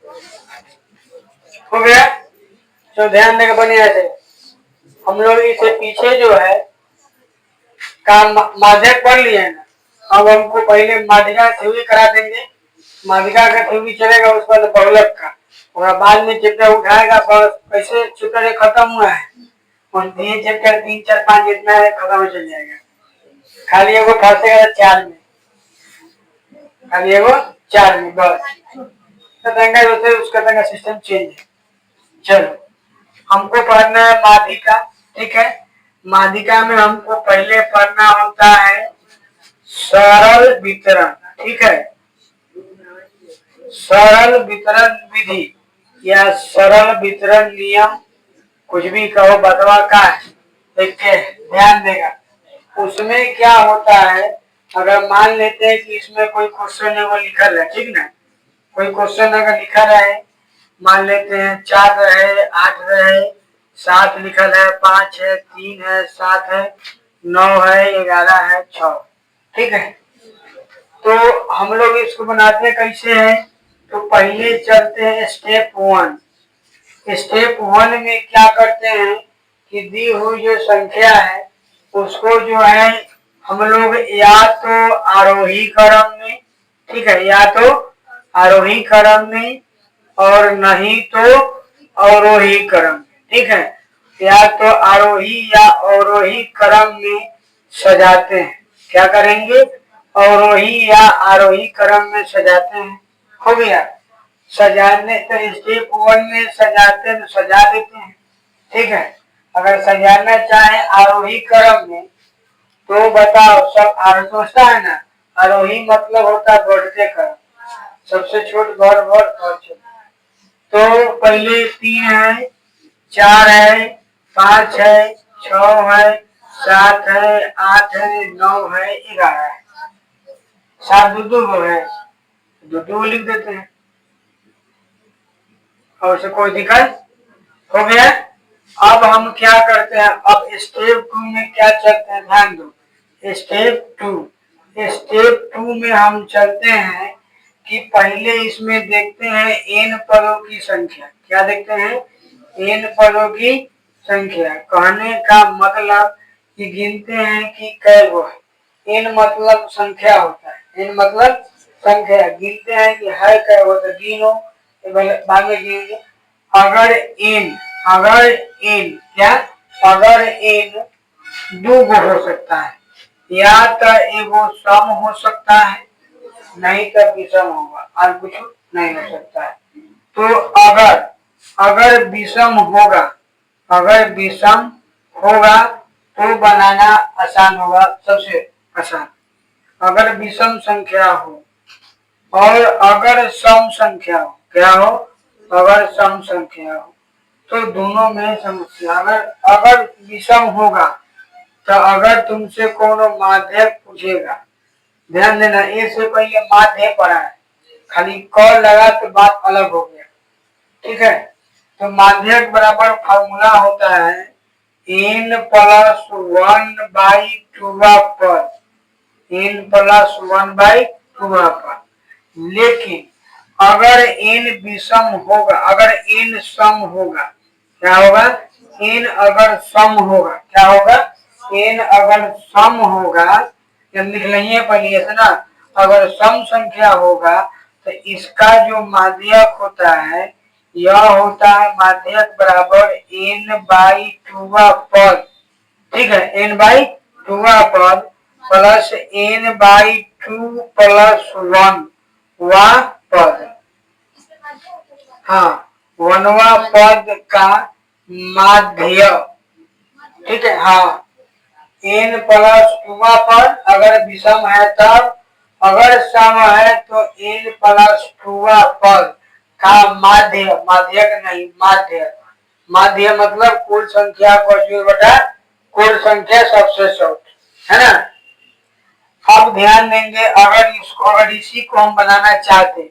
हो गया। तो ध्यान देकर बढ़िया से हम लोग इसे पीछे जो है काम माध्यक पढ़ लिए ना। अब हमको पहले माध्यिका थ्योरी करा देंगे। माध्यिका का थ्योरी चलेगा, उस पर बहुलक का, और बाद में चैप्टर उठाएगा। कैसे चैप्टर खत्म हुआ है और ये चैप्टर 3 4 5 जितना है खत्म हो चल जाएगा। खाली एगो फंसेगा 4 में, खाली एगो 4 में बस। तो उसका तंगा सिस्टम चेंज है। चलो हमको पढ़ना है माध्यिका, ठीक है। माध्यिका में हमको पहले पढ़ना होता है सरल वितरण, ठीक है। सरल वितरण विधि या सरल वितरण नियम, कुछ भी कहो, बदवा का है। देखिए ध्यान देगा, उसमें क्या होता है। अगर मान लेते हैं कि इसमें कोई क्वेश्चन है वो लिखा है, ठीक ना। कोई क्वेश्चन अगर लिखा रहे, मान लेते हैं 4 रहे, 8 रहे, 7 लिखल है, 5 है, 3 है, 7 है, 9 है, 11 है, 6, ठीक है। तो हम लोग इसको बनाते कैसे हैं। तो पहले चलते हैं स्टेप 1। स्टेप 1 में क्या करते हैं कि दी हुई जो संख्या है उसको जो है हम लोग या तो आरोही क्रम में, ठीक है, या तो आरोही क्रम में और नहीं तो अवरोही क्रम, ठीक है। या तो आरोही या अवरोही क्रम में सजाते हैं। क्या करेंगे, अवरोही या आरोही क्रम में सजाते हैं। हो गया। सजाने तो स्टेप 1 में सजाते हैं तो सजा देते हैं, ठीक है। अगर सजाना चाहे आरोही क्रम में तो बताओ, सब सोचता है ना, आरोही मतलब होता है बढ़ते क्रम, सबसे छोट घर और छोट। तो पहले 3 है, 4 है, 5 है, 6 है, 7 है, 8 है, 9 है, 11 है, 7 दो है, दो लिख देते हैं और से कोई दिक्कत। हो गया। अब हम क्या करते हैं, अब स्टेप 2 में क्या चलते हैं, ध्यान दो। स्टेप 2 में हम चलते हैं कि पहले इसमें देखते हैं n पदों की संख्या। क्या देखते हैं, n पदों की संख्या। कहने का मतलब कि गिनते हैं कि कै गो है। n मतलब संख्या होता है, n मतलब संख्या, गिनते हैं कि है कै गो, तो गिनो, बाद में गिनेंगे। अगर n क्या, अगर n दो गो हो सकता है, या तो एगो सम हो सकता है, नहीं तो विषम होगा, और कुछ नहीं हो सकता है। तो अगर विषम होगा, अगर विषम होगा तो बनाना आसान होगा, सबसे आसान। अगर विषम संख्या हो और अगर सम संख्या हो, क्या हो, अगर सम संख्या हो तो दोनों में समस्या। अगर विषम होगा तो अगर तुमसे कोनो माध्य पूछेगा, ध्यान देना, ए से पहले माध्य पढ़ा है, खाली कॉल लगा तो बात अलग हो गया, ठीक है। तो माध्यक बराबर फार्मूला होता है n प्लस 1 बाई 2 पर, n प्लस 1 बाई 2 पर। लेकिन अगर n विषम होगा, अगर n सम होगा, क्या होगा, n अगर सम होगा, क्या होगा, n अगर सम होगा, जब लिख लेंगे पहले से ना, अगर सम संख्या होगा तो इसका जो माध्यक होता है यह होता है माध्यक बराबर n बाई 2 पर, ठीक है, n बाई 2 पर प्लस n बाई 2 प्लस 1 वा पद। हाँ, 1वां पद का माध्य, ठीक है। हाँ, n प्लस 2 पर अगर विषम है तब, अगर सम है तो n प्लस 2 पद का माध्य, माध्यक नहीं माध्य, माध्य मतलब कुल संख्या को जोड़ बटा कुल संख्या सबसे छोट, है ना। अब ध्यान देंगे, अगर इसी को हम बनाना चाहते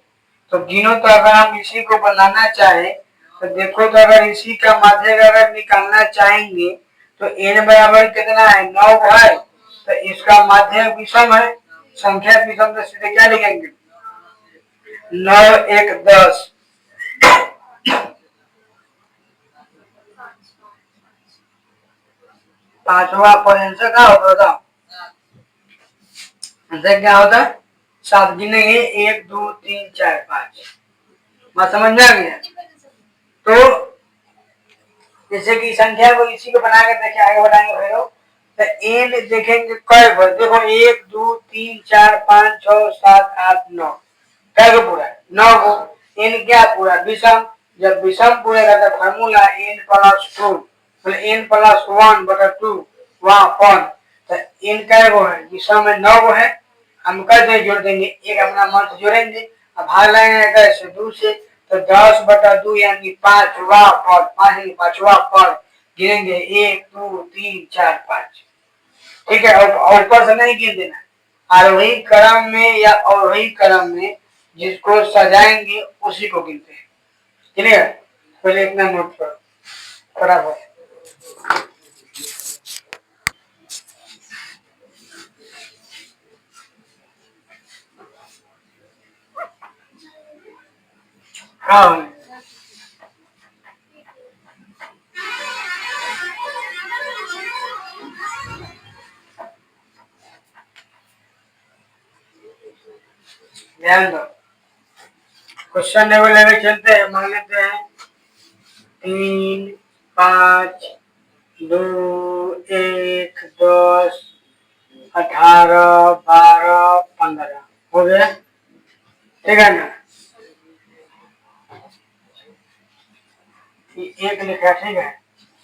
तो गिनो, तो अगर हम इसी को बनाना चाहे तो देखो, तो अगर इसी का माध्यक अगर निकालना चाहेंगे तो n बराबर कितना है, 9 है, तो इसका माध्यक विषम है, संख्या विषम, तो सीधे क्या लिखेंगे, 9 1 10, पांचवा पद आंसर क्या होगा बताओ। आंसर क्या होता? 7 गिनेंगे 1 2 3 4 5। बात समझ में आ गया? तो जैसे कि संख्या को इसी को बना के देखे आगे बढ़ाएंगे फिर तो एन देखेंगे कई बार देखो 1 2 3 4 5 6 7 8 9 कै को पूरा 9 को। एन क्या पूरा विषम। जब विषम पूरेगा तो फार्मूला एन प्लस 2 मतलब एन प्लस 1 बटा 2 वहां पर तो एन कै को है विषम में 9 को है। हम कैसे जोड़ देंगे एक अपना मन से जोड़ेंगे अब भाग लाएंगे कैसे 2 से तो 10 बटा 2 यानी पांचवा पद पांचवा पद गिनेंगे 1 2 3 4 5। ठीक है और ऊपर से नहीं गिन देना। आरोही क्रम में या अवरोही क्रम में जिसको सजाएंगे उसी को गिनते हैं। क्लियर? पहले इतना नोट करो बराबर। हाँ ध्यान दो क्वेश्चन लेवल लेके चलते हैं। मान लेते हैं 3 5 2 1 10 18 12 15 हो गया। ठीक है ना? एक लिखा ठीक है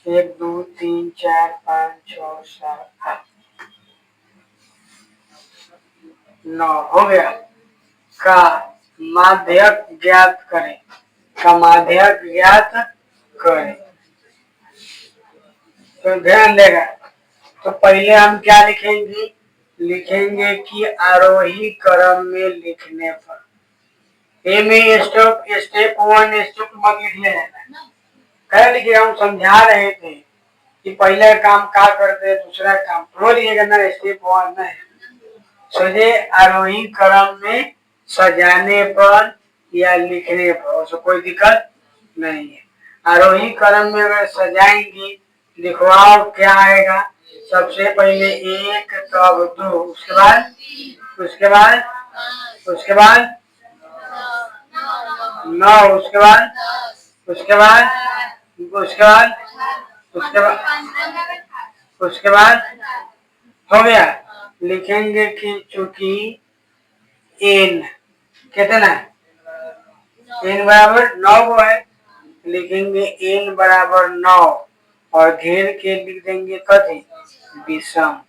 1 2 3 4 5 6 7 8 9 हो गया। का माध्यक ज्ञात करें। का माध्यक ज्ञात करें तो ध्यान देगा। तो पहले हम क्या लिखेंगे लिखेंगे कि आरोही क्रम में लिखने पर ए में स्टेप 1 स्टेप मत लिख लेना। कह लिखिए हम समझा रहे थे कि पहले काम क्या करते दूसरा काम रो लिएगा ना स्टेप 1 नहीं सोचे आरोही क्रम में सजाने पर या लिखने पर उसको कोई दिक्कत नहीं है। आरोही क्रम में अगर सजाएंगे लिखवाओ क्या आएगा सबसे पहले 1 तब 2 उसके बाद उसके बाद उसके बाद 9 उसके बाद उसके बाद उसके बाद उसके बाद उसके बाद हो गया। लिखेंगे कि चूंकि एन कितना एन बराबर 9 को है लिखेंगे एन बराबर 9 और घेर के लिख देंगे कथी विषम।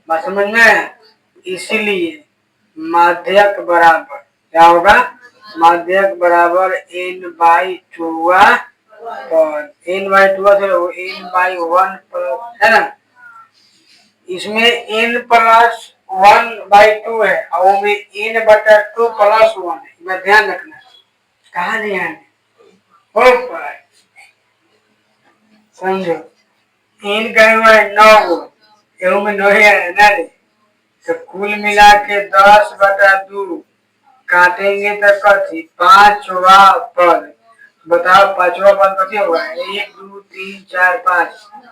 बात समझ में? इसीलिए माध्यक बराबर क्या होगा माध्यक बराबर एन बाई 2 और एन बाई 2 से एन बाई 1 प्लस है ना। इसमें एन प्लस 1 बाई 2 है और वो में एन बटा 2 प्लस 1 है। मैं ध्यान रखना कहा ध्यान है हो समझो एन का है 9 गो एवं में 9 है ना रे तो कुल मिला के 10 बटा 2 काटेंगे तो कथी पांचवा पद। बताओ पांचवा पद कथी होगा 1 2 3 4 5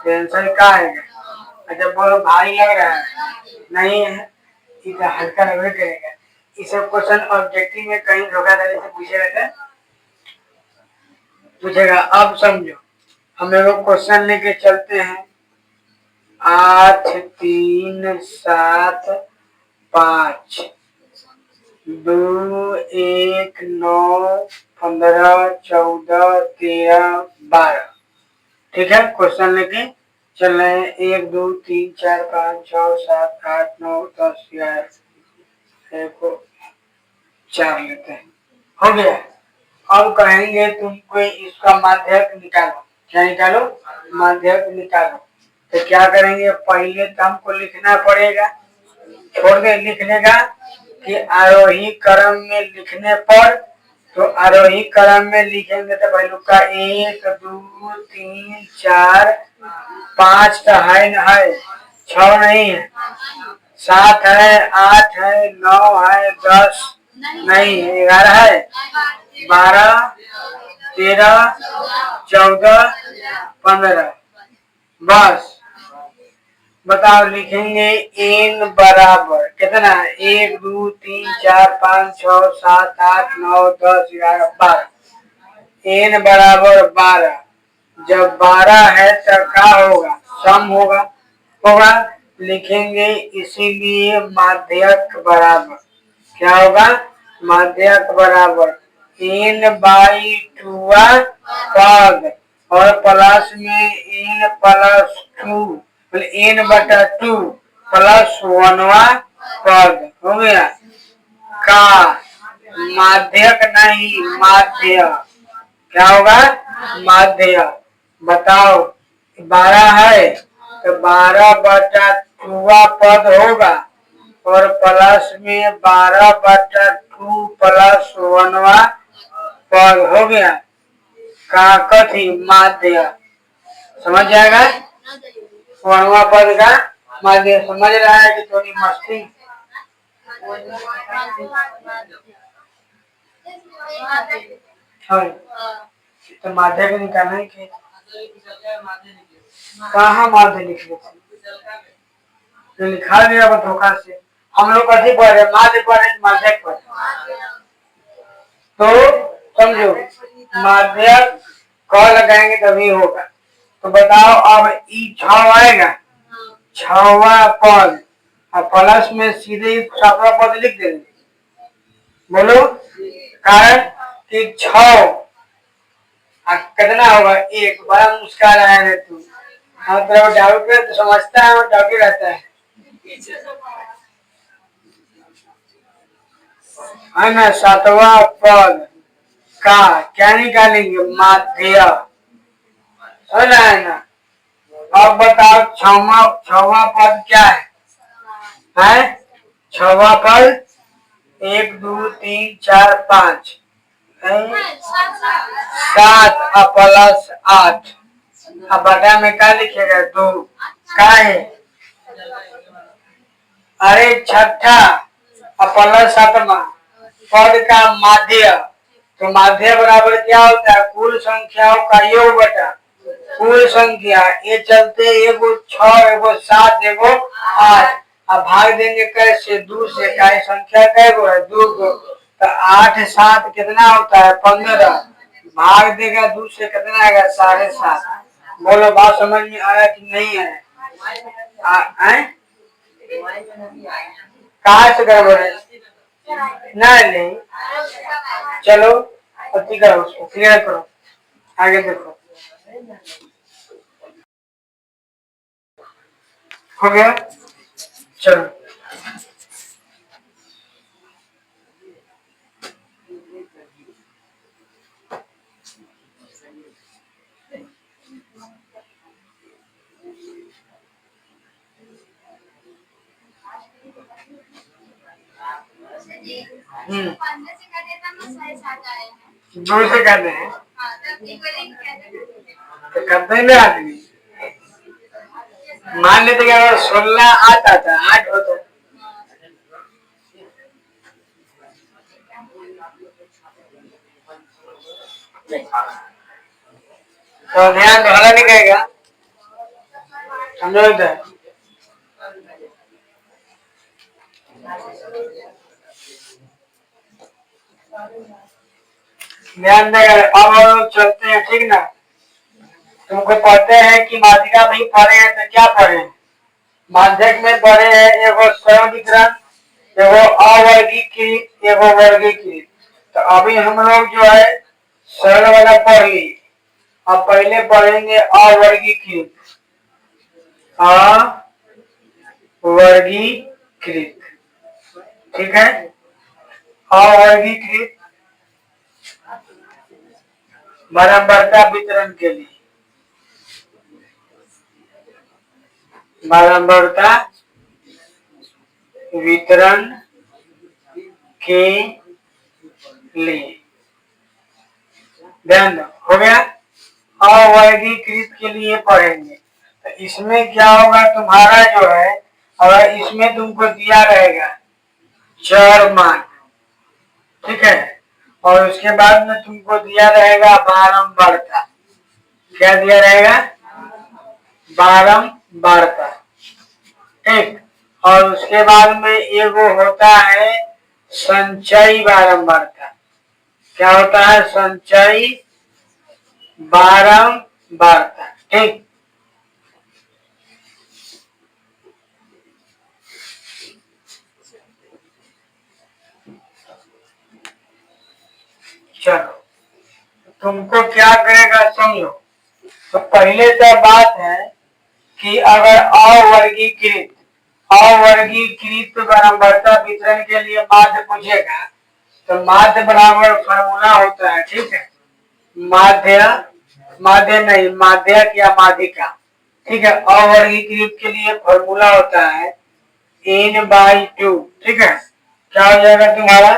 आंसर क्या आएगा। अच्छा बोलो भारी लग रहा है नहीं है इतना हल्का लगने करेगा। ये सब क्वेश्चन ऑब्जेक्टिव में कहीं धोखाधड़ी से पूछेगा। अब समझो हम लोग क्वेश्चन लेके चलते हैं 8 3 7 5 2 1 9 15 14 13 12। ठीक है क्वेश्चन लेके चल रहे हैं 1 2 3 4 5 6 7 8 9 10 11 एक 4 लेते हैं हो गया। अब कहेंगे तुमको इसका माध्यक निकालो। क्या निकालो माध्यक निकालो। तो क्या करेंगे पहले तो हमको लिखना पड़ेगा छोड़ दे लिखने का कि आरोही क्रम में लिखने पर तो आरोही क्रम में लिखेंगे तो पहलू का 1 2 3 4 5 तो है न है 6 नहीं है 7 है 8 है 9 है 10 नहीं 11 है 12 13 14 15 बस बताओ लिखेंगे एन बराबर कितना, 1 2 3 4 5 6 7 8 9 10 11 12। एन बराबर 12। जब 12 है तब क्या होगा, सम होगा। होगा लिखेंगे इसीलिए माध्यक बराबर क्या होगा, माध्यक बराबर एन बाई 2 पद और प्लस में एन प्लस 2 एन बटा 2 प्लस 1वां पद हो गया। का माध्यक नहीं माध्य, क्या होगा माध्य। बताओ 12 है तो 12 बटा 2 पद होगा और प्लस में 12 बटा 2 प्लस 1वां पद हो गया। का कथी माध्य, समझ जाएगा 1वां पद का माध्य। समझ रहा है कि थोड़ी मस्ती। तो माध्य को निकालना है कि कहाँ माध्य लिख लेते तो लिखा गया वो धोखा से। हम लोग कथी पढ़े, माध्य पढ़े माध्यक पढ़े। तो समझो माध्यक क लगाएंगे तभी होगा। तो बताओ अब ई 6 आएगा, 6वां पद और प्लस में सीधे 7वां पद लिख देंगे। बोलो कारण कि 6 कितना होगा, 1। बड़ा मुस्कुरा रहा है तू, हम तो डाउट में तो समझता है और डाउट ही रहता है ना। 7वां पद का क्या निकालेंगे, माध्य। समझ रहा है ना। अब बताओ 6वां पद क्या है 6वां पद 1 2 3 4 5 7 प्लस 8। अब बटा में क्या लिखेगा 2 का है, अरे छठा प्लस 7वां पद का माध्य। तो माध्य बराबर क्या होता है, कुल संख्याओं का योग बटा कुल संख्या। ये चलते एगो 6 एगो 7 एगो 8। अब भाग देंगे कैसे, 2 से। का संख्या कैगो है 2 गो। तो 8 7 कितना होता है 15। भाग देगा 2 से कितना आएगा 7.5। बोलो बात समझ में आया कि नहीं है। कहाँ से गड़बड़ है, नहीं चलो अति करो, उसको क्लियर करो, आगे देखो। हो गया, चलो दूर से करते हैं तो करते ही आदमी। मान लेते कि अगर 16 आता था 8 होता तो ध्यान दोहरा नहीं कहेगा, समझो इधर। ध्यान देगा। अब हम लोग चलते हैं, ठीक ना। तुमको पढ़ते हैं कि माध्यिका नहीं पढ़े हैं तो क्या पढ़े, माध्यक में पढ़े हैं एगो स्वयं वितरण, एगो अवर्गीकृत, एगो वर्गीकृत। तो अभी हम लोग जो है सरल वाला पढ़ ली। अब पहले पढ़ेंगे अवर्गीकृत। अवर्गीकृत, ठीक है। अवर्गीकृत बारंबारता वितरण के लिए, बारंबारता वितरण के लिए ध्यान दो। हो गया। अवर्गीकृत के लिए पढ़ेंगे तो इसमें क्या होगा, तुम्हारा जो है अगर इसमें तुमको दिया रहेगा चर मान, ठीक है, और उसके बाद में तुमको दिया रहेगा बारंबारता। क्या दिया रहेगा, बारंबारता। ठीक। और उसके बाद में एगो होता है संचयी बारंबारता। क्या होता है? संचयी बारंबारता। ठीक। चलो, तुमको क्या करेगा समझो। तो पहले तो बात है कि अगर अवर्गीकृत बारंबारता वितरण के लिए माध्य पूछेगा तो माध्य बराबर फॉर्मूला होता है। ठीक है, माध्य माध्य नहीं, माध्यक या माध्यिका। ठीक है, अवर्गीकृत के लिए फॉर्मूला होता है n/2। ठीक है, क्या हो जाएगा तुम्हारा?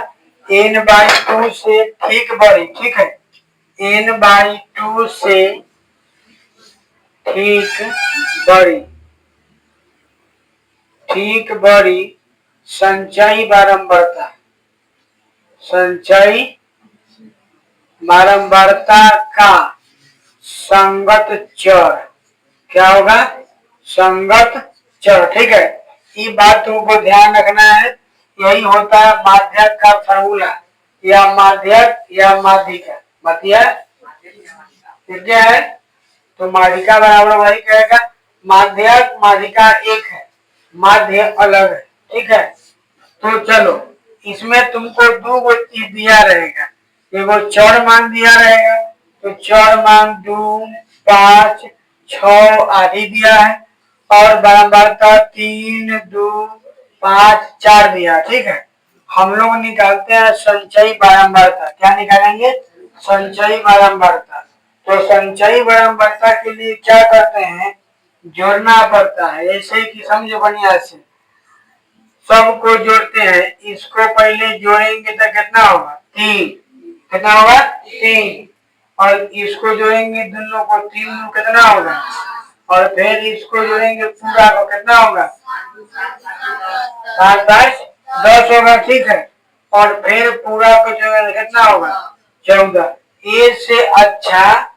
n/2 से ठीक बड़ी। ठीक है, n/2 से ठीक बड़ी संचयी बारंबारता। संचयी बारंबारता का संगत चर क्या होगा? संगत चर। ठीक है, ये बात तुमको ध्यान रखना है। यही होता है माध्यक का फॉर्मूला, या माध्यक या माध्यिका। बतिया क्या है? तो माध्यिका बराबर वही कहेगा। माध्यक माध्यिका एक है, माध्य अलग है। ठीक है, तो चलो, इसमें तुमको दो चीज दिया रहेगा। एगो चर मान दिया रहेगा, तो चर मान 2, 5, 6 आदि दिया है, और बारंबारता 3, 2, 5, 4 दिया। ठीक है, हम लोग निकालते हैं संचयी बारंबारता। क्या निकालेंगे? संचयी बारंबारता। तो संचयी बारंबारता के लिए क्या करते हैं? जोड़ना पड़ता है। ऐसे कि समझो बढ़िया से, सबको जोड़ते हैं। इसको पहले जोड़ेंगे तो कितना होगा? 3। कितना होगा? 3। और इसको जोड़ेंगे दोनों को, 3 कितना होगा? और फिर इसको जोड़ेंगे पूरा को, कितना होगा? 5, 5, 10 होगा। ठीक है, और फिर पूरा को जोड़ेंगे कितना होगा? 14। इससे अच्छा,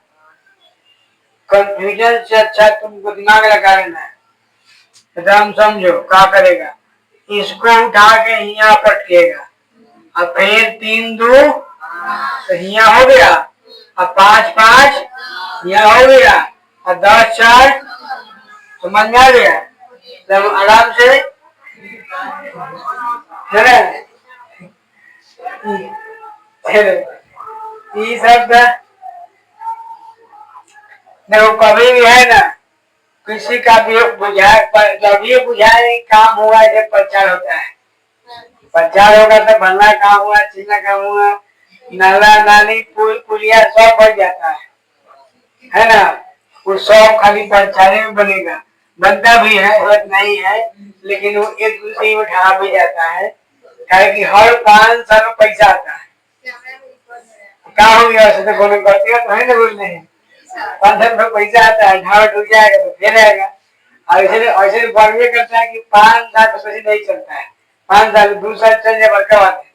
कंफ्यूजन से अच्छा तुमको दिमाग लगा लेना है। एकदम समझो क्या करेगा। इसको उठा के यहाँ पटकेगा, और फिर 3, 2 तो यहाँ हो गया, और 5, 5 यहाँ हो गया, और 10, 4 समझ में आ गया। जब आराम से ये सब देखो, कभी भी है ना, किसी का भी बुझाए, जब ये बुझाए काम हुआ जब प्रचार होता है। प्रचार होगा तो भरना काम हुआ, चीना काम हुआ, नाला नाली पुल पुलिया सब बन जाता है ना। वो सब खाली प्रचार में बनेगा। बनता भी है, नहीं है, लेकिन वो एक दूसरे में ढहा भी जाता है। कि हर 5 साल में पैसा आता है। क्या हो गया? वैसे तो कोनो गलती तो है ना, बोलने हैं 5 साल में पैसा आता है, ढाल टूट जाएगा तो फिर आएगा। ऐसे बढ़िया करता है कि 5 साल पैसे नहीं चलता है, 5 साल 2 साल चल जाए, बड़का बात है।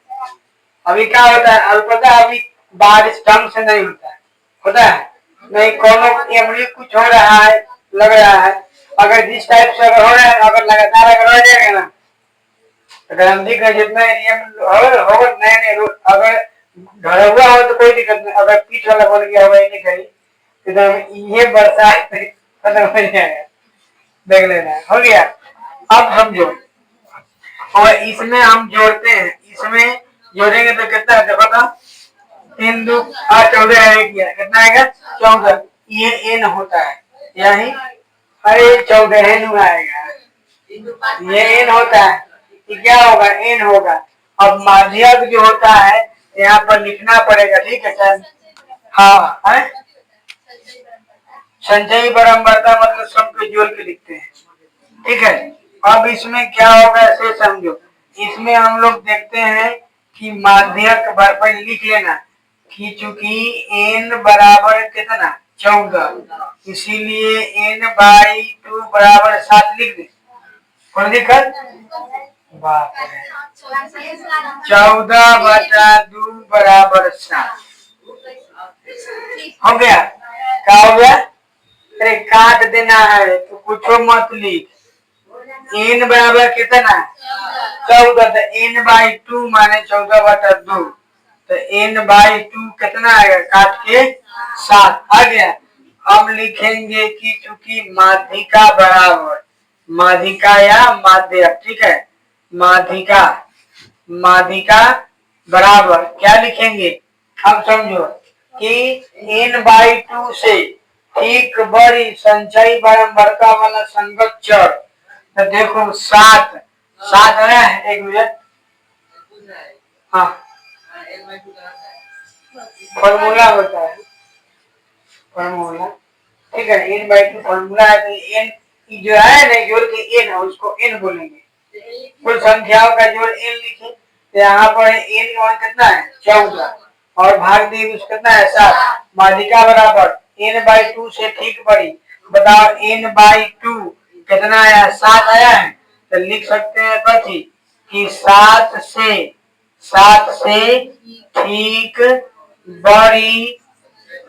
अभी क्या होता है? अभी पता है, अभी बारिश ढंग से नहीं होता है नहीं, कोनो एमडी कुछ हो रहा है, लग रहा है। अगर जिस टाइप से अगर हो रहा है, अगर लगातार अगर हो जाएगा ना, तो गांधी का जितना एरिया में होगा नए नए रूट, अगर घर हुआ हो तो कोई दिक्कत नहीं। अगर पीठ वाला बन गया हुआ नहीं कहीं, तो ये बरसात खत्म हो जाएगा। देख लेना, हो गया। अब समझो, और इसमें हम जोड़ते हैं। इसमें जोड़ेंगे तो कितना देखो तो, 3, 2, 14 किया, कितना आएगा? 14। ये एन होता है, यही अरे 14 आएगा। ये एन होता है, ये क्या होगा? एन होगा। अब माध्यक जो होता है यहाँ पर लिखना पड़ेगा। ठीक है सर? हाँ है, संचयी बारंबारता मतलब सबको जोड़ के लिखते हैं। ठीक है, अब इसमें क्या होगा ऐसे समझो। इसमें हम लोग देखते हैं कि माध्यक पर लिख लेना कि चूंकि n बराबर कितना? 14, इसीलिए n/2 बराबर 7 लिख दे। कौन दिक्कत? बात है 14/2 बराबर 7 हो गया। क्या हो गया? अरे काट देना है तो कुछ मत लिख, n बराबर कितना है 14, तो n बाई 2 माने 14/2, तो n बाई 2 कितना आएगा काट के 7 आ गया। हम लिखेंगे कि चूंकि माध्यिका बराबर, माध्यिका या माध्य, ठीक है, माध्यिका, माध्यिका बराबर क्या लिखेंगे, अब समझो कि n बाई 2 से ठीक बड़ी संचयी बारंबारता वाला संगत चर, तो देखो 7 7 आया है, एक मिनट, हाँ फॉर्मूला होता है, फॉर्मूला, ठीक है, n बाई 2 फॉर्मूला है, तो n जो है ना जोड़ के n है उसको n बोलेंगे, कुल संख्याओं का जोड़ n लिखे, तो यहाँ पर n का मान कितना है 14 और भाग दी कितना है 7, माध्यिका बराबर n बाई 2 से ठीक बड़ी, बताओ n बाई 2 कितना आया 7 आया है, तो लिख सकते हैं कथी कि 7 से ठीक बड़ी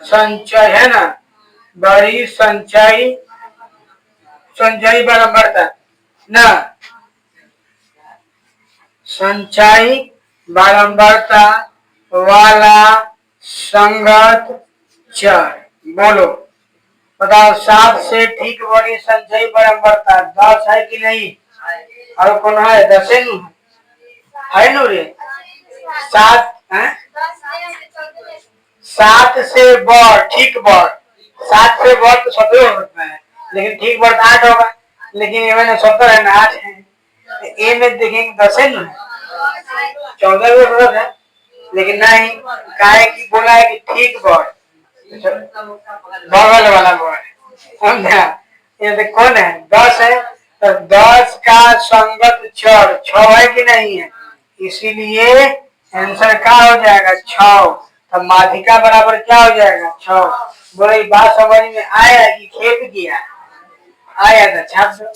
संचय है ना, बड़ी संचय, संचयी बारंबारता ना, संचयी बारंबारता वाला संगत चर, बोलो बताओ 7 से ठीक बड़ी संचयी बारंबारता 10 है कि नहीं, और कौन है 10 है नु रे, 7 है, 7 से बढ़, ठीक बढ़, 7 से बढ़ तो 17 होता है, लेकिन ठीक बढ़ 8 होगा, लेकिन ये मैंने 17 है ना 8 है, तो ए में देखेंगे 10 है ना, 14 भी गलत है, लेकिन नहीं काहे की बोला है कि ठीक बढ़, बगल वाला बढ़, समझा, ये तो कौन है 10 है, तो 10 का संगत चर 6 है कि नहीं है, इसीलिए आंसर क्या हो जाएगा 6, तो माध्यिका बराबर क्या हो जाएगा 6। बोले बात समझ में आया कि खेप किया, आया था छाप दो।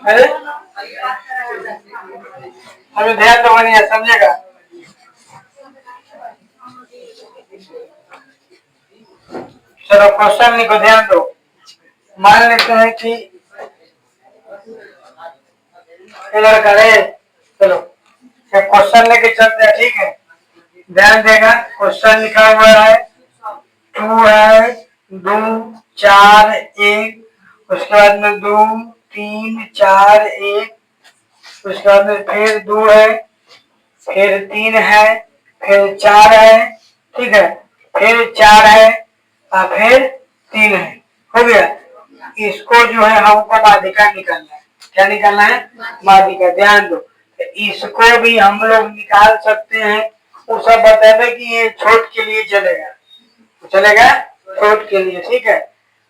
अरे हमें ध्यान तो नहीं है, समझेगा, चलो क्वेश्चन लिखो, ध्यान दो, मान लेते हैं कि इधर करे, चलो क्वेश्चन लेके चलते हैं, ठीक है, ध्यान देगा, क्वेश्चन लिखा हुआ है 2 है 2 4 1, उसके बाद में 2 3 4 1, उसके बाद में फिर 2 है, फिर 3 है, फिर 4 है, ठीक है, फिर 4 है और फिर 3 है, हो गया, इसको जो है हमको माध्यिका निकालना है, क्या निकालना है माध्यिका, ध्यान दो, तो इसको भी हम लोग निकाल सकते हैं, वो सब बताना कि ये छोट के लिए चलेगा, चलेगा छोट के लिए, ठीक है,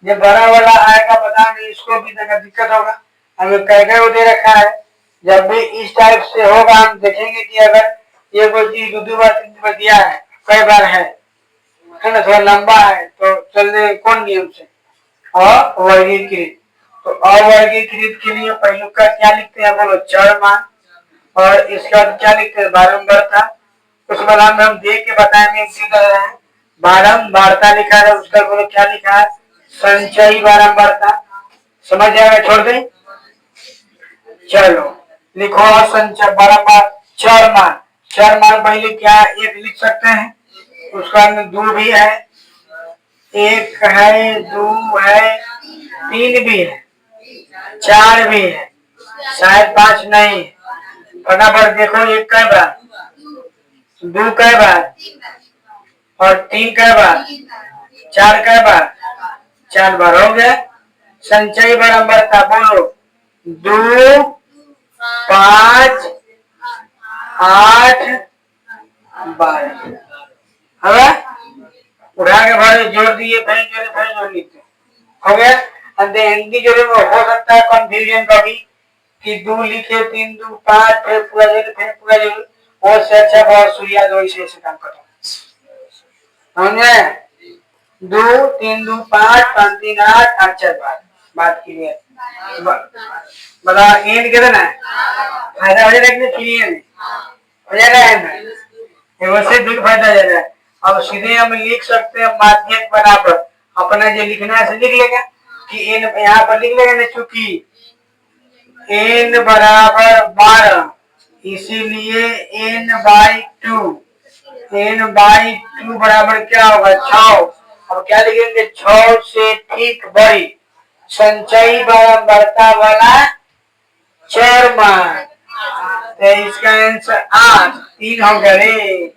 जब बड़ा वाला आएगा बता नहीं, इसको भी दिक्कत होगा, हमें कह दे रखा है, जब भी इस टाइप से होगा हम देखेंगे कि अगर ये कोई चीज 2 बार 3 बार दिया है, कई बार है ना, थोड़ा लंबा है, तो चलने कौन नियम से अवर्गीकृत, तो अवर्गीकृत के लिए पहलू का क्या लिखते हैं बोलो चर मान, और इसके बाद क्या लिखते हैं बारंबारता, उस बाद हम देख के बताएंगे की कर रहे हैं, बारंबारता लिखा है, उसका बोलो क्या लिखा है संचयी बारंबारता, समझ जाएगा, छोड़ दें, चलो लिखो संचय बारंबार चर मान, चर मान पहले क्या एक लिख सकते हैं, उसका में 2 भी है, 1 है 2 है 3 भी है 4 भी है, शायद 5 नहीं, फटाफट देखो, 1 कई बार 2 कई बार और 3 कई बार 4 कई बार 4 बार, हो गया, संचयी बारंबारता बोलो 2 5 8 12, उठा के भरे जोड़ दिए, फिर जोड़ लिखते, हो गया, हिंदी जोड़े में हो सकता है कंफ्यूजन कभी कि 2 लिखे 3 2 5 फिर पूरा जोड़, वो से अच्छा बहुत सूर्या दो इसे काम करता, समझे, दो, तीन दो पाँच, पाँच तीन आठ, आठ चार बारह। बात क्लियर। बता एंड कितना है? फायदा हो जाएगा कि क्लियर हो जाएगा एंड? ये वैसे दुख फायदा जा रहा है। अब सीधे हम लिख सकते हैं माध्यक बराबर अपना जो लिखना है लिख लेगा कि एन यहाँ पर लिख लेगा ना, चूंकि एन बराबर 12 इसीलिए n by two, n by two बराबर क्या होगा 6। अब क्या लिखेंगे 6 से ठीक बड़ी संचयी बराबरता वाला चरमान। तो इसका आंसर 8 3 हो गया रे।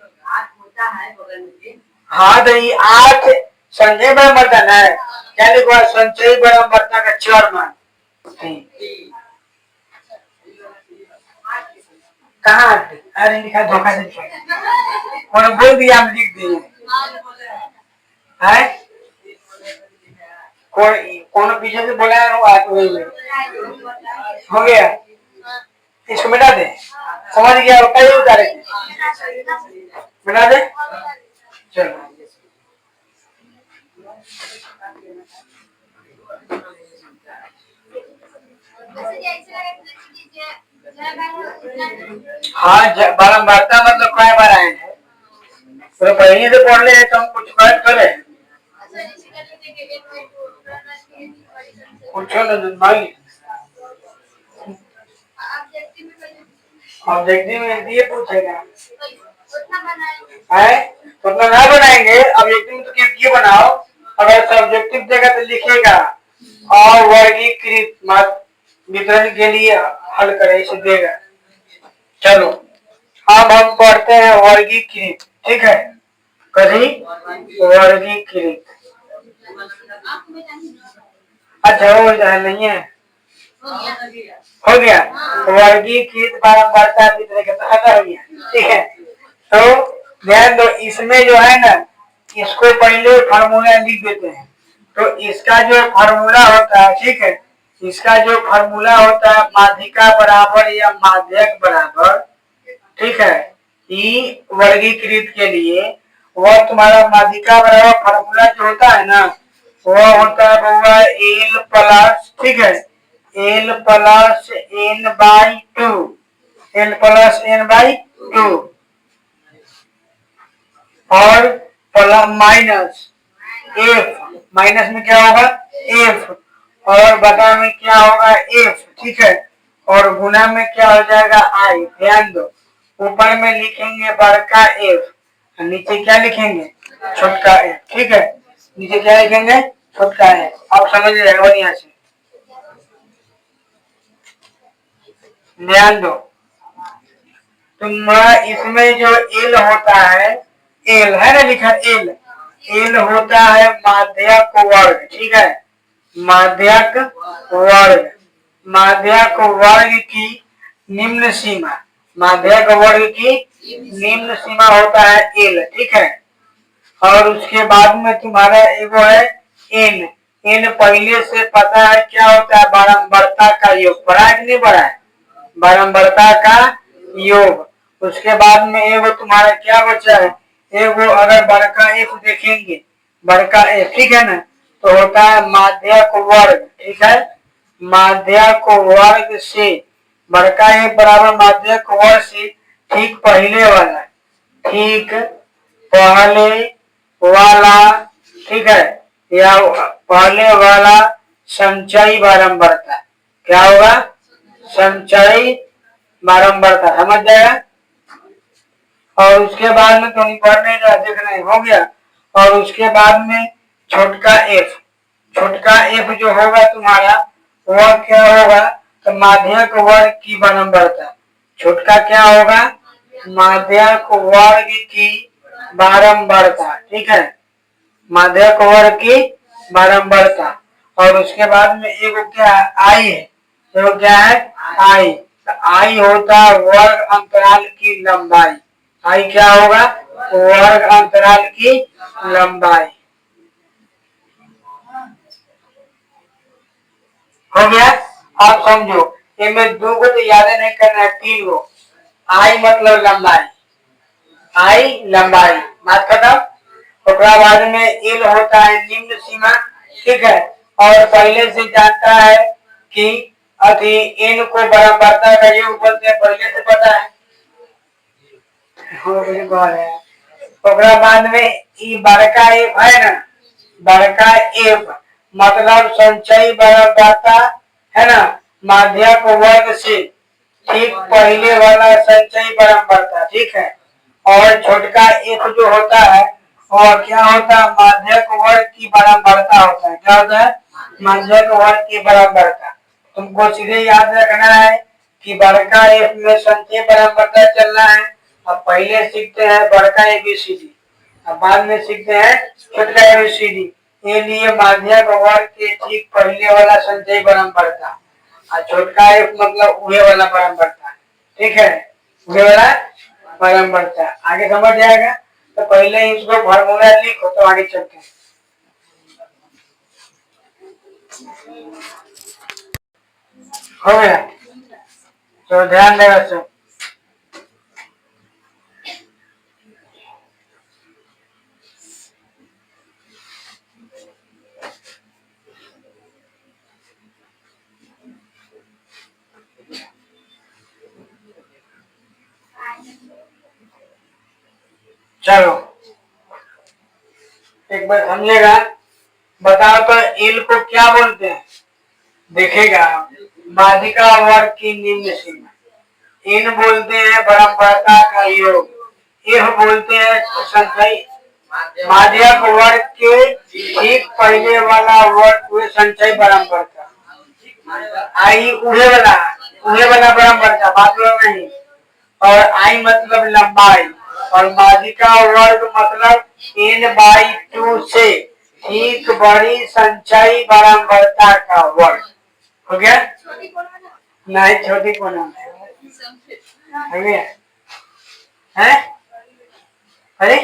हाँ तो ये 8 संचयी बराबरता है, क्या लिखा संचयी बराबरता का चरमान। कहाँ अरे लिखा धोखा से लिखा, कौन बोल दिया हम लिख दिए है? कौन पीछे से बोला है वो आज हो गया, इसको मिटा दे। समझ गया कई उतारे मिटा दे। चलो हाँ बारंबारता मतलब कई बार आए हैं तो पहले से पढ़ ले तो हम कुछ बात करे कुछ भाई ऑब्जेक्टिव में ये पूछेगा है उतना ना बनाएंगे। ऑब्जेक्टिव में तो क्यों बनाओ, अगर सब्जेक्टिव देगा तो लिखेगा और वर्गीकृत मत वितरण के लिए हल करे इसे देगा। चलो अब हम पढ़ते हैं वर्गीकृत, ठीक है कभी वर्गीकृत। अच्छा हो जाए नहीं है हो गया वर्गीकृत बारंबारता वितरण का तो हो गया, ठीक है। तो ध्यान दो इसमें जो है ना इसको पहले फार्मूला लिख देते हैं। तो इसका जो फार्मूला होता है, ठीक है, इसका जो फार्मूला होता है माध्यिका बराबर या माध्यक बराबर, ठीक है, ई वर्गीकृत के लिए वह तुम्हारा माध्यिका बराबर फार्मूला जो होता है ना वह होता है बउआ एल प्लस, ठीक है, l plus n by two, l plus n by two और प्लस माइनस एफ, माइनस में क्या होगा एफ और बटा में क्या होगा एफ, ठीक है, और गुना में क्या हो जाएगा आई। ध्यान दो ऊपर में लिखेंगे बड़का एफ, नीचे क्या लिखेंगे छोटका एफ, ठीक है, नीचे क्या लिखेंगे छोटका एफ। आप समझ जाएगा बढ़िया से। ध्यान दो तुम इसमें जो एल होता है, एल है ना लिखा एल, एल होता है माध्यक वर्ग, ठीक है, माध्यक वर्ग, माध्यक वर्ग की निम्न सीमा, माध्यक वर्ग की निम्न सीमा होता है एल, ठीक है। और उसके बाद में तुम्हारा एगो है एन, एन पहले से पता है क्या होता है बारंबारता का योग, बड़ा है कि नहीं बड़ा है बारंबारता का योग। उसके बाद में एगो तुम्हारा क्या बचा है एगो अगर बड़का एफ देखेंगे बड़का एफ, ठीक है ना, तो होता है माध्यक वर्ग, ठीक है, माध्यक वर्ग से बड़का एफ बराबर माध्यक वर्ग से ठीक पहले वाला, ठीक पहले वाला, ठीक है, या पहले वाला संचयी बारंबारता क्या होगा संचयी बारंबारता, समझ जाएगा। और उसके बाद में तो पढ़ नहीं रहा देखना हो गया। और उसके बाद में छोटका एफ, छोटका एफ जो होगा तुम्हारा वह क्या होगा तो माध्यक वर्ग की बारंबारता, छोटका क्या होगा माध्यक वर्ग की बारंबारता, ठीक है, माध्यक वर्ग की बारंबारता। और उसके बाद में एगो क्या आई है, एगो क्या है आई, तो आई होता है वर्ग अंतराल की लंबाई, आई क्या होगा वर्ग अंतराल की लंबाई। हो गया। आप समझो इनमें दो को तो याद नहीं करना है, तीन को। आई मतलब लंबाई, आई लंबाई बात खत्म। ओकरा बाद में एल होता है निम्न सीमा, ठीक है। और पहले से जानता है कि अति एन को बराबरता का योग बोलते हैं, पहले से पता है। ओकरा बाद में ई बड़का एफ है ना, बड़का एफ मतलब संचयी बराबरता है ना, माध्यक वर्ग से ठीक पहले वाला संचयी बराबरता, ठीक है। और छोटका एफ जो होता है और क्या होता है, माध्यक वर्ग की बराबरता होता है। क्या होता है, माध्यक वर्ग की बराबरता। तुमको सीधे याद रखना है कि बड़का एफ में संचयी बराबरता चलना है। अब पहले सीखते हैं बड़का एबीसीडी, अब बाद में सीखते हैं छोटका एबीसीडी। ये लिए माध्यक वर्ग के ठीक पहले वाला संचयी बराबरता और छोटका एफ मतलब उहे वाला बराबरता, ठीक है, उहे वाला बराबरता। आगे समझ जाएगा। तो पहले इसको फार्मूला लिखो तो आगे चलते हैं। हो गया, तो ध्यान देगा सब। चलो एक बार समझेगा, बताओ तो एल को क्या बोलते हैं, देखेगा माध्यिका वर्ग की निम्न सीमा, एन बोलते हैं बराबरता का योग, एफ बोलते हैं संचयी माध्यक वर्ग के ठीक पहले वाला वर्ग हुए संचयी बराबरता, आई उहे वाला बराबरता, बात नहीं। और आई मतलब लंबाई और माध्यिका वर्ग मतलब n/2 से ठीक बड़ी संचयी बराबरता का वर्ग। हो गया, नहीं छोटी कोना है, है? अरे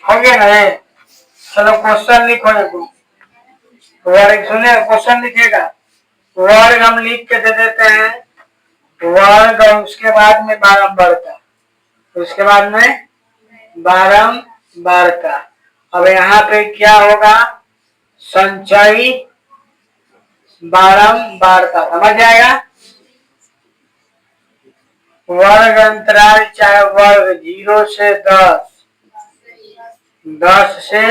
हो गया ना। चलो क्वेश्चन लिखो ना तुम, वर्ग सुने, क्वेश्चन लिखेगा, वर्ग हम लिख के दे देते हैं, वर्ग और उसके बाद में बारंबारता, उसके बाद में बारंबारता। अब यहाँ पे क्या होगा, संचयी बारंबारता, समझ जाएगा। वर्ग अंतराल चाहे वर्ग 0 से 10, 10 से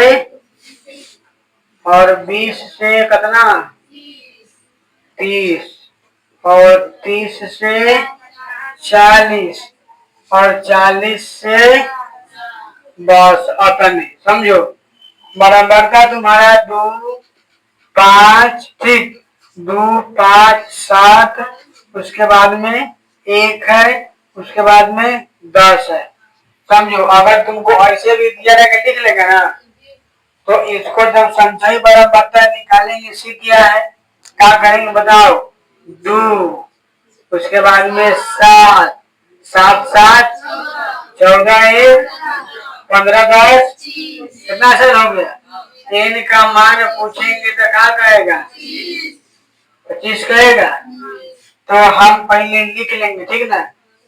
और 20 से कितना 30 और 30 से 40 और 40 से बस अपने समझो। बराबरता तुम्हारा 2 5 ठीक, 2 5 7, उसके बाद में 1 है, उसके बाद में 10 है, समझो। अगर तुमको ऐसे भी दिया रहेगा लिख लेगा ना, तो इसको जब संचयी बराबरता निकालेंगे, सीख गया है, क्या करेंगे बताओ, 2 उसके बाद में 7 7 7 14 1 15 10 कितना सर हो गया। एन का मान पूछेंगे तो क्या कहेगा, 25 कहेगा। तो हम पहले लिख लेंगे, ठीक ना,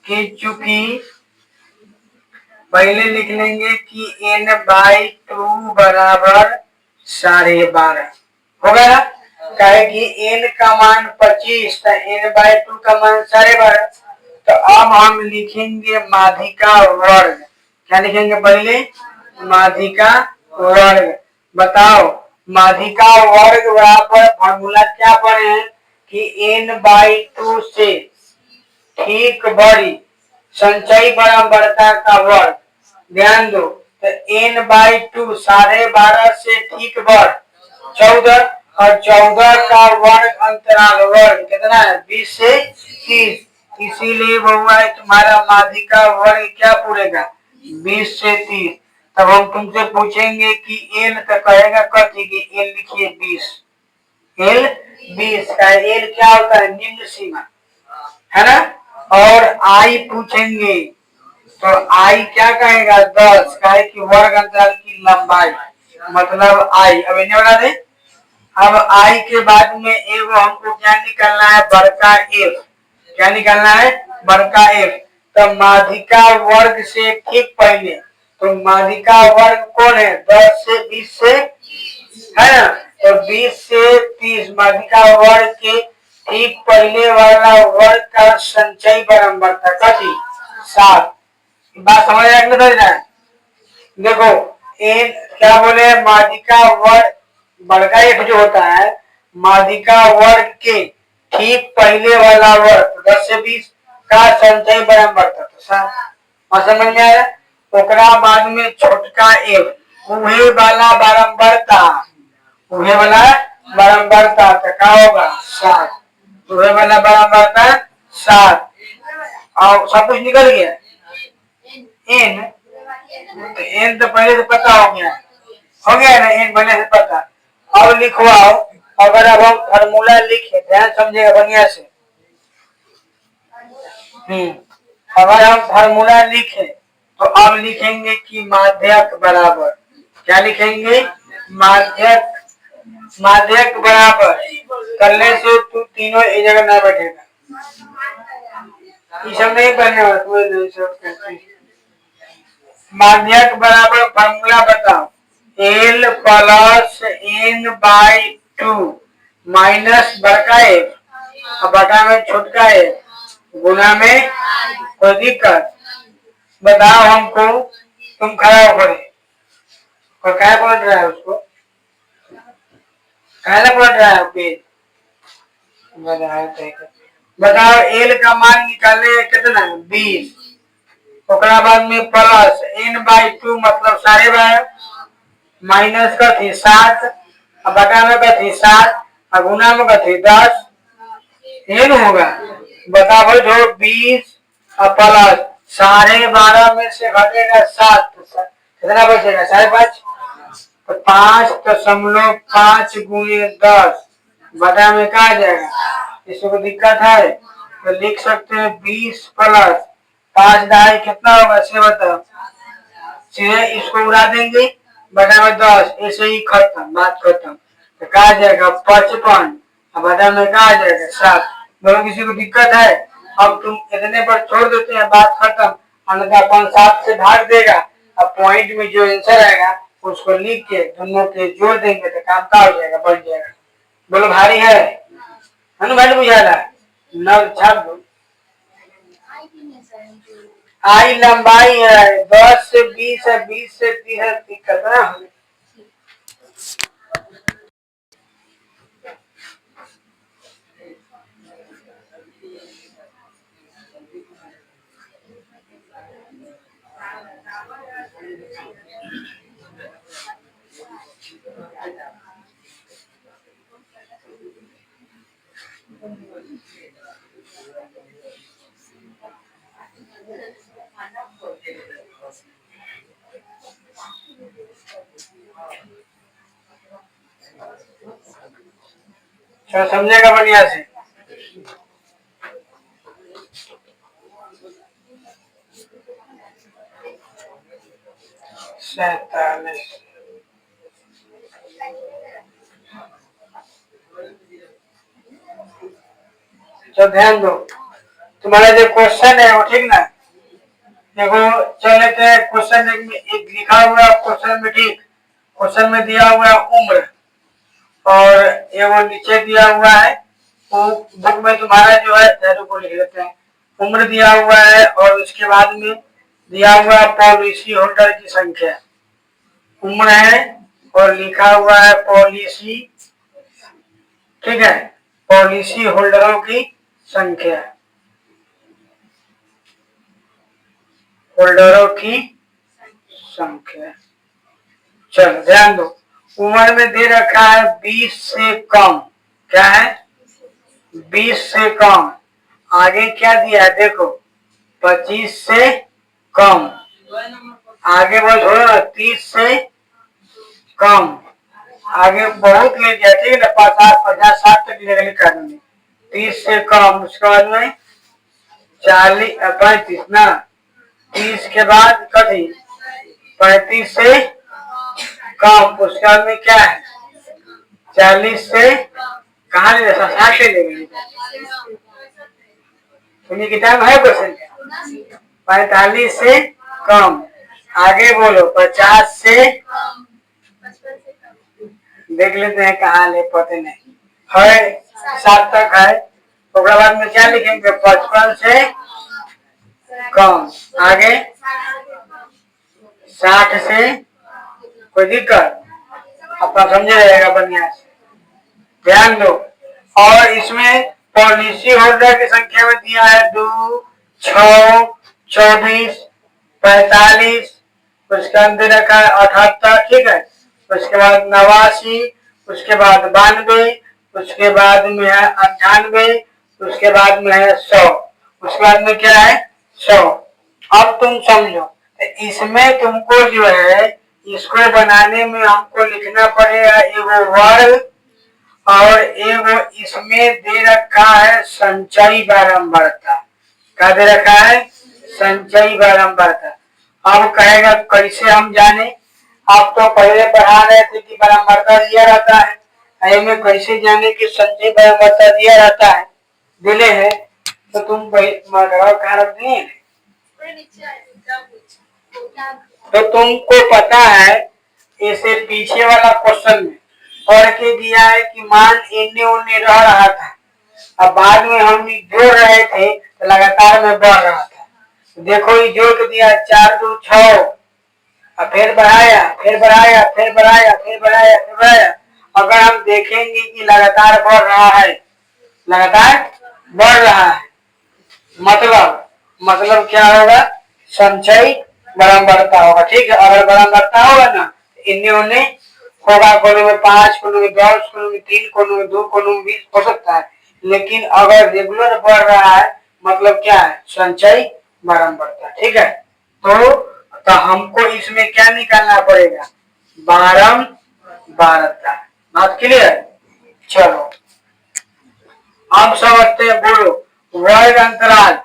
कि चूंकि पहले लिख लेंगे कि n/2 बराबर 12.5 होगा ना, कहे कि n का मान 25 तो n/2 का मान 12.5। तो अब हम लिखेंगे माध्यिका वर्ग, क्या लिखेंगे पहले, माध्यिका वर्ग। बताओ माध्यिका वर्ग बराबर फॉर्मूला क्या पढ़े हैं कि n/2 से ठीक बड़ी संचयी बराबरता का वर्ग, ध्यान दो। तो n/2 12.5 से ठीक बढ़ 14 और 14 का वर्ग अंतराल वर्ग कितना है 20 से 30, इसीलिए बहुआ है तुम्हारा माध्यिका वर्ग क्या पूरेगा 20 से 30। तब हम तुमसे पूछेंगे कि एल तो कहेगा कथी की एल लिखिए 20, एल 20 का एल क्या होता है निम्न सीमा, है ना। और आई पूछेंगे तो आई क्या कहेगा 10, कहे कि वर्ग अंतराल की लंबाई मतलब आई। अब इन्हें बना दे। अब आई के बाद में एगो हमको क्या निकालना है बड़का एफ, क्या निकालना है? बड़का एफ। तो माध्यिका वर्ग से ठीक पहले, तो माध्यिका वर्ग कौन है? 10 से 20 से, है ना? तो 20 से 30 माध्यिका वर्ग के ठीक पहले वाला वर्ग का संचयी बारंबारता कथी? 7। बात समझ आ रहा है? देखो एन क्या बोले, माध्यिका वर्ग बड़का एफ जो होता है माध्यिका वर्ग के ठीक पहले वाला वर्ग 10 से 20 का संचयी बारंबारता तो 7। और समझ में आया? ओकरा बाद में छोटका एफ उहे वाला बारंबारता, उहे वाला बारंबारता तो क्या होगा? 7। उहे वाला बारंबारता 7। और सब कुछ निकल गया। एन तो एन तो पहले से पता हो गया ना? एन पहले से पता। अब लिखवाओ। अगर अब हम फार्मूला लिखे, ध्यान समझेगा बढ़िया से। अगर हम फार्मूला लिखे तो अब लिखेंगे कि माध्यक बराबर, क्या लिखेंगे? माध्यक, माध्यक बराबर करने से तू तीनों एक जगह ना बैठेगा। ये सब नहीं पढ़ने। माध्यक बराबर फार्मूला बताओ। L plus n by 2 minus बड़का एफ और बटा में छोटका एफ गुना में कोई दिक्कत? बताओ हमको। तुम खड़ा हो पड़े और क्या पलट रहा है उसको? क्या पलट रहा है पेज? बताओ एल का मान निकालने कितना? 20। ओकरा बाद में प्लस एन बाई 2 मतलब 12.5 माइनस का थी 7 और बटा में का थी 7 और गुना में का थी 10। ये न होगा? बताओ जो 20 और प्लस 12.5 में से घटेगा 7 तो कितना बचेगा? 5.5। तो 5.5 गुणे 10 बटा में क्या आ जाएगा? इसको दिक्कत है तो लिख सकते हैं 20 प्लस 5.5 कितना होगा? से बताओ। सीधे इसको उड़ा देंगे, बटा में 10, ऐसे ही खत्म, बात खत्म। तो क्या आ जाएगा? 55 और बटा में क्या आ जाएगा? 7। दोनों किसी को दिक्कत है? अब तुम इतने पर छोड़ देते हैं, बात खत्म। अन्यथा 7 से भाग देगा और पॉइंट में जो आंसर आएगा उसको लिख के दोनों के जोड़ देंगे तो काम का हो जाएगा, बन जाएगा। बोलो भारी है ना? भाई बुझा रहा है? नल छाप दो। आई लंबाई है 10 से 20 है, 20 से 30 है, दिक्कत ना? समझेगा बढ़िया से। सैतालीस। तो ध्यान दो, तुम्हारा जो क्वेश्चन है वो ठीक ना? देखो चल लेते हैं क्वेश्चन एक लिखा हुआ है क्वेश्चन में, ठीक? क्वेश्चन में दिया हुआ है उम्र और ये वो नीचे दिया हुआ है वो बुक में तुम्हारा जो है जैसे को लिख लेते हैं। उम्र दिया हुआ है और उसके बाद में दिया हुआ पॉलिसी होल्डर की संख्या। उम्र है और लिखा हुआ है पॉलिसी, ठीक है? पॉलिसी होल्डरों की संख्या, होल्डरों की संख्या। चलो ध्यान दो, उम्र में दे रखा है 20 से कम। क्या है? 20 से कम। आगे क्या दिया है देखो, 25 से कम। आगे बढ़ थोड़ा 30 से कम। आगे बहुत ले गया, ठीक है ना? 50 50 60 तक लिखा देंगे। 30 से कम, उसके बाद में 40 35 ना, 30 के बाद कभी 35 से कम, उसके बाद में क्या है? 40 से कहाँ ले 60 ले गए? सुनिए कि टाइम है क्वेश्चन का 45 से कम। आगे बोलो 50 से देख लेते हैं कहाँ ले पते नहीं है 7 तक है। उसके बाद में क्या लिखेंगे 55 से कम। आगे 60 से कोई दिक्कत अपना समझे रहेगा बढ़िया से ध्यान दो। और इसमें पॉलिसी होल्डर की संख्या में दिया है 2, 6, 24, 45, उसके अंदर रखा है 78, ठीक है। उसके बाद 89, उसके बाद 92, उसके बाद में है 98, उसके बाद में है 100, उसके बाद में क्या है 100। अब तुम समझो इसमें तुमको जो है इसको बनाने में हमको लिखना पड़ेगा एगो वर्ग और एगो इसमें दे रखा है संचयी बारंबारता। क्या दे रखा है संचयी बारंबारता। अब कहेगा कैसे हम जाने। आप तो पहले पढ़ा रहे थे कि बारंबारता दिया रहता है में कैसे जाने कि संचयी बारंबारता दिया रहता है दिले है तो तुम कहाँ रख दिए तो तुमको पता है इसे पीछे वाला क्वेश्चन में पढ़ के दिया है कि मान इन्ने उन्ने रह रहा था। अब बाद में हम जोड़ रहे थे तो लगातार में बढ़ रहा था। देखो ये जोड़ के दिया 4, 2, 6 और फिर बढ़ाया फिर बढ़ाया फिर बढ़ाया फिर बढ़ाया फिर बढ़ाया। अगर हम देखेंगे कि लगातार बढ़ रहा है लगातार बढ़ रहा है मतलब क्या होगा संचयी बारंबारता होगा। ठीक है। अगर बारंबारता होगा ना इन्ने उन्ने होगा कोनों में 5 कोनों में 10 कोनों में 3 कोनों में 2 कोनों में 20 हो सकता है। लेकिन अगर रेगुलर बढ़ रहा है मतलब क्या है संचयी बारंबारता। ठीक है। तो हमको इसमें क्या निकालना पड़ेगा बारंबारता। बात क्लियर। चलो अब समझते हैं। बोलो वर्ग अंतराल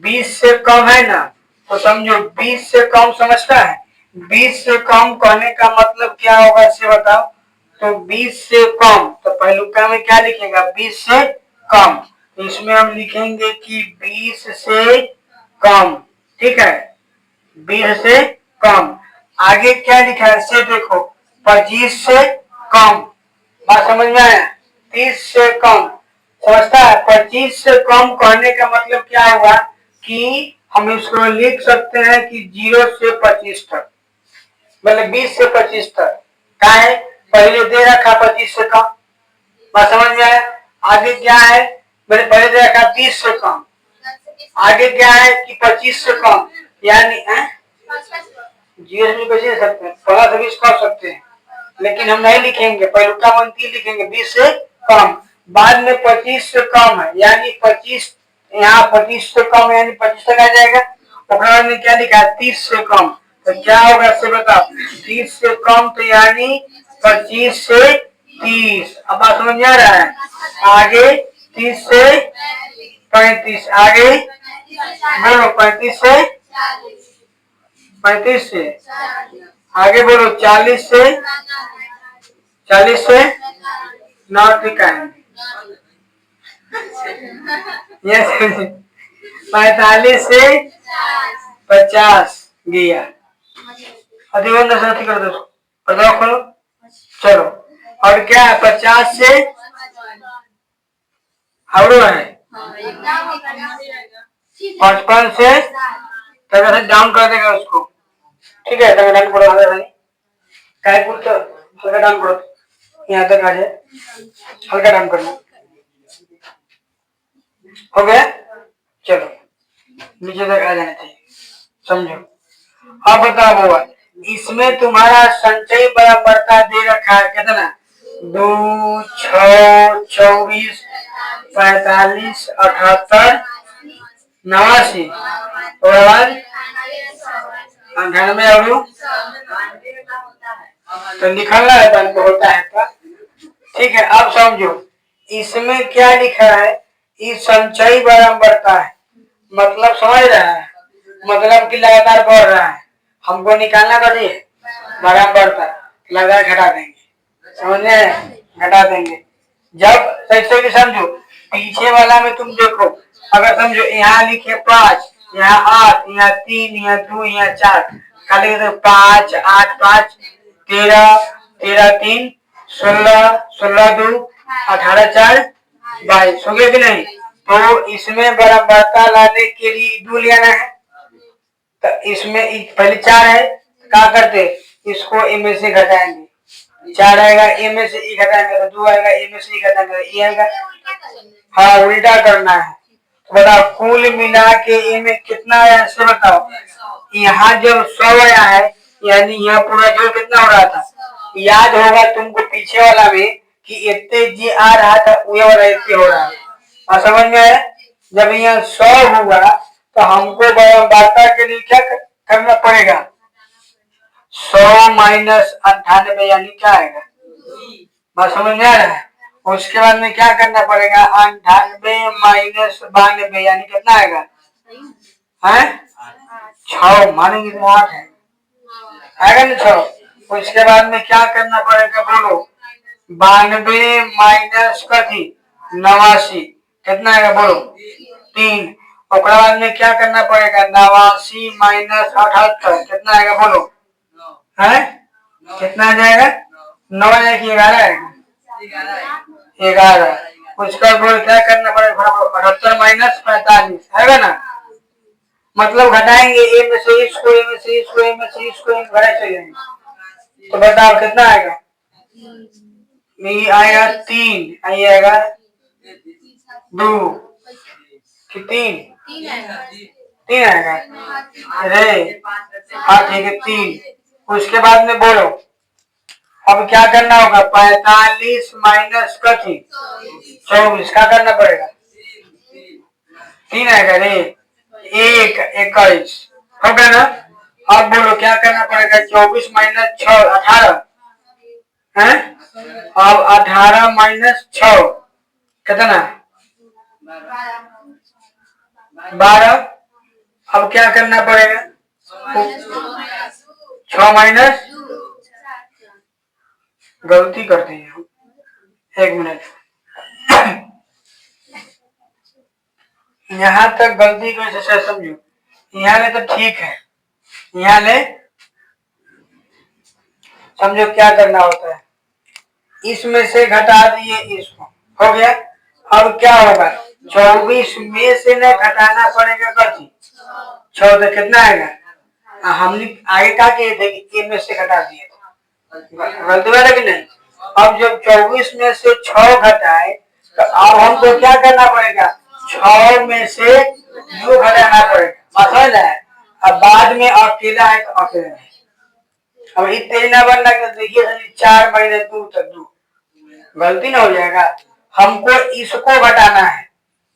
20 से कम है ना तो समझो 20 से कम समझता है। 20 से कम कहने का मतलब क्या होगा इसे बताओ। तो 20 से कम तो पहलुका में क्या लिखेगा 20 से कम। तो इसमें हम लिखेंगे कि 20 से कम। ठीक है 20 से कम। आगे क्या लिखा है से देखो 25 से कम। बात समझ में आया। 30 से कम समझता है। 25 से कम कहने का मतलब क्या होगा कि हम इसको लिख सकते हैं कि 0 से 25 तक मतलब 20 से 25 तक क्या है पहले दे रखा 25 से कम। बात समझ में आया। आगे क्या है मैंने पहले दे रखा 20 से कम। आगे क्या है कि 25 से कम यानी 0 से कैसे सकते हैं 15 से 20 कर सकते हैं लेकिन हम नहीं लिखेंगे पहलुका मंत्री लिखेंगे 20 से कम। बाद में 25 से कम है यानी 25 यहाँ 25 से कम यानी 25 तक आ जाएगा। बाद में क्या लिखा है 30 से कम तो क्या होगा इससे बताओ 30 से कम तो यानी 25 से 30। अब बात समझ में आ रहा है। आगे 30 से 35 आगे बोलो 35 से आगे बोलो 40 से 9 ठीक है। 45 से 50 गया अधिवन साथी कर दो खोलो। चलो और क्या है 50 से हावड़ो है 55 से डाउन कर देगा उसको। ठीक है डाउन करो काय तो हल्का डाउन करो यहाँ तक आ जाए हल्का डाउन करना हो गया। चलो नीचे तक आ जाना चाहिए समझो। अब बताओ हुआ इसमें तुम्हारा संचयी बारंबारता दे रखा है कितना 2, 6, 24, 45, 78, 89 और बाद 98 और तो निकलना है तो होता है तो ठीक है। अब समझो इसमें क्या लिखा है इस संचयी बारंबारता है मतलब समझ रहा है मतलब कि लगातार बढ़ रहा है। हमको निकालना कभी बारंबारता लगा घटा देंगे समझ घटा देंगे। जब सही समझो पीछे वाला में तुम देखो अगर समझो यहाँ लिखे 5, यहाँ 8, यहाँ 3, यहाँ 2, यहाँ 4, खाली 5 8 5 13 13 3 16 16 2 18 4 22 हो गया कि नहीं। तो इसमें बराबरता लाने के लिए 2 लेना है। तो इसमें पहले 4 है, क्या करते इसको ए में से घटाएंगे। 4 आएगा ए में से ई घटाएंगे तो 2 आएगा ए में से ई घटाएंगे तो ई आएगा। हाँ उल्टा करना है। तो बताओ कुल मिला के ए में कितना आया इससे बताओ। यहाँ जब 100 आया है यानी यहाँ पूरा जोड़ कितना हो रहा था। याद होगा तुमको पीछे वाला में कि इतने जी आ रहा था ये वाला इतने हो रहा है। और समझ में आया। जब यहाँ 100 हुआ तो हमको बराबरता के लिए क्या करना पड़ेगा। 100 माइनस 98 यानी क्या आएगा। बात समझ में आ रहा है। उसके बाद में क्या करना पड़ेगा 98 माइनस 92 यानी कितना आएगा है 6 मानेंगे तो 8 है आएगा ना 6। उसके बाद में क्या करना पड़ेगा बोलो 92 माइनस कथी 89 कितना आएगा बोलो 3। और बाद में क्या करना पड़ेगा 89 माइनस 78 कितना आएगा बोलो है कितना आ जाएगा 9 या 11 आएगा 11। उसका बोल क्या करना पड़ेगा 78 माइनस 45 है ना। मतलब घटाएंगे ए में से इसको ए में से इसको ए में से इसको घटा चलेंगे तो बताओ कितना आएगा। ये आएगा 3 ये आएगा 2 कि 3 आएगा। अरे हाँ ठीक है 3। उसके बाद में बोलो अब क्या करना होगा 45 माइनस कथी 24 क्या करना पड़ेगा 3 आएगा रे 21 होगा ना। अब बोलो क्या करना पड़ेगा 24 माइनस 6 18 है। अब 18 माइनस 6 कितना 12। अब क्या करना पड़ेगा 6 माइनस गलती करते हैं हम 1 मिनट। यहाँ तक गलती को ऐसे समझो। यहाँ ले तो ठीक है यहाँ ले समझो क्या करना होता है इसमें से घटा दिए इसको हो गया। अब क्या होगा 24 में से न घटाना पड़ेगा कथी 6 तो कितना आएगा। हमने आगे क्या किए थे कि में से घटा दिए गलती बात है कि नहीं। अब जब 24 में से 6 घटाए तो अब हमको क्या करना पड़ेगा 6 में से यू घटाना पड़ेगा समझ है। अब बाद में अकेला है तो अकेला है। अब इतने ना बनना देखिए 4 महीने 2 तक 2 गलती ना हो जाएगा। हमको इसको घटाना है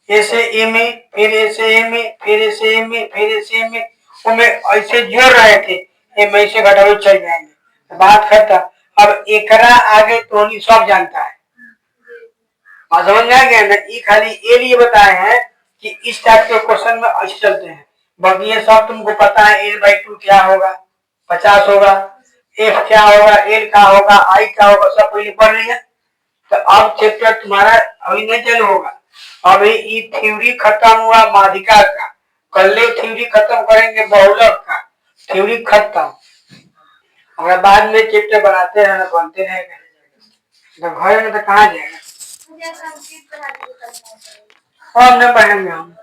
ऐसे ए में फिर ऐसे ए में फिर ऐसे ए में फिर ऐसे ए में उनमें ऐसे जोड़ रहे थे ए में से घटाओ चल जाएंगे बात खत्म। अब एकरा आगे तो नहीं सब जानता है समझ में आ गया ना। ये खाली ये लिए बताए हैं कि इस टाइप के क्वेश्चन में ऐसे चलते हैं। बाकी ये सब तुमको पता है l/2 क्या होगा 50 होगा f क्या होगा l क्या होगा i क्या होगा सब पहले पढ़ लिया। तो अब चैप्टर तुम्हारा अभी नहीं चालू होगा। अभी ये थ्योरी खत्म हुआ माध्यिका का कल थ्योरी खत्म करेंगे बहुलक का थ्योरी खत्म। और बाद में चैप्टर बनाते रहना बनते रहेगा तो घर में तो कहाँ जाएगा हम नहीं पढ़ेंगे हम।